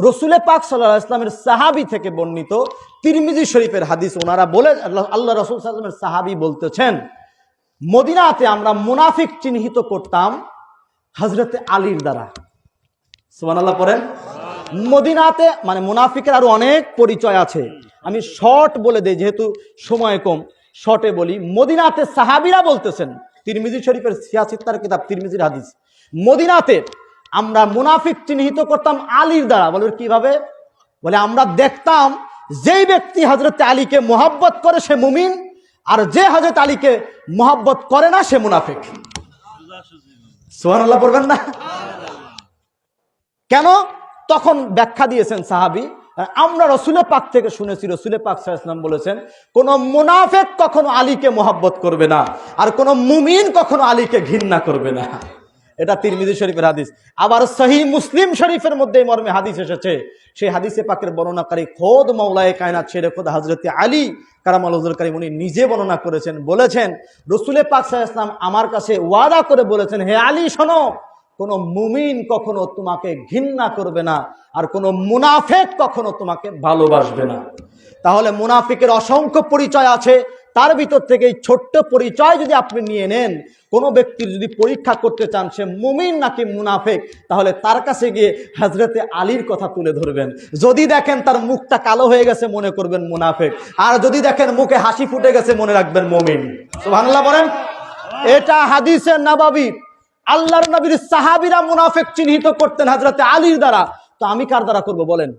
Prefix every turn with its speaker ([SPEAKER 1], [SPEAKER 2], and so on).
[SPEAKER 1] রসুলে পাক সাল্লাল্লাহু আলাইহি ওয়াসাল্লামের সাহাবী থেকে বর্ণিত তিরমিজি শরীফের হাদিস। ওনারা বলে আল্লাহ রাসূল সাল্লাল্লাহু আলাইহি ওয়াসাল্লামের সাহাবী বলতেছেন, মদিনাতে আমরা মুনাফিক চিহ্নিত করতাম হযরতে আলীর দ্বারা। সুবহানাল্লাহ পড়েন। মদিনাতে মানে মুনাফিকের আরো অনেক পরিচয় আছে, আমি শর্ট বলে দেই যেহেতু সময় কম, শর্টে বলি। মদিনাতে সাহাবীরা বলতেছেন, তিরমিজি শরীফের সিয়াসিত্তার কিতাব তিরমিজির হাদিস, মদিনাতে আমরা মুনাফিক চিহ্নিত করতাম আলীর দ্বারা। বলে কিভাবে? বলে আমরা দেখতাম যেই ব্যক্তি হযরত আলীকে মোহাব্বত করে সে মুমিন, আর যে হযরত আলীকে মোহাব্বত করে না সে মুনাফিক। সুবহানাল্লাহ পড়বেন না? কেন? তখন ব্যাখ্যা দিয়েছেন সাহাবী, আমরা রসুলের পাক থেকে শুনেছি, রসুলের পাক সাল্লাল্লাহু আলাইহি ওয়াসাল্লাম বলেছেন কোন মুনাফিক কখনো আলীকে মোহাব্বত করবে না, আর কোন মুমিন কখনো আলীকে ঘৃণা করবে না। এটা তিরমিজি শরীফের হাদিস। আবার সহিহ মুসলিম শরীফের মধ্যে মর্মে হাদিস এসেছে, সেই হাদিসে পাকের বর্ণনাকারী খোদ মাওলায়ে কায়নাত শেরে খোদ হযরতে আলী কারামাল্লাহু ওয়াজহুল কারীম উনি নিজে বর্ণনা করেছেন। বলেছেন রসুলের পাক সাল্লাল্লাহু আলাইহি ওয়াসাল্লাম আমার কাছে ওয়াদা করে বলেছেন, হে আলী শোনো, কোন মুমিন কখনো তোমাকে ঘৃণা করবে না, আর কোন মুনাফিক কখনো তোমাকে ভালোবাসবে না। তাহলে মুনাফিকের অসংখ্য পরিচয় আছে, তার ভিতর থেকে এই ছোট্ট পরিচয় যদি আপনি নিয়ে নেন, কোন ব্যক্তির যদি পরীক্ষা করতে চান সে মুমিন নাকি মুনাফিক, তাহলে তার কাছে গিয়ে হযরতে আলীর কথা তুলে ধরবেন। যদি দেখেন তার মুখটা কালো হয়ে গেছে মনে করবেন মুনাফিক, আর যদি দেখেন মুখে হাসি ফুটে গেছে মনে রাখবেন মুমিন। সুবহানাল্লাহ বলেন। এটা হাদিসে নববী। আল্লাহর নবীর সাহাবীরা মুনাফিক চিহ্নিত করতেন হযরতে আলীর দ্বারা, তো আমি কার দ্বারা করব বলেন?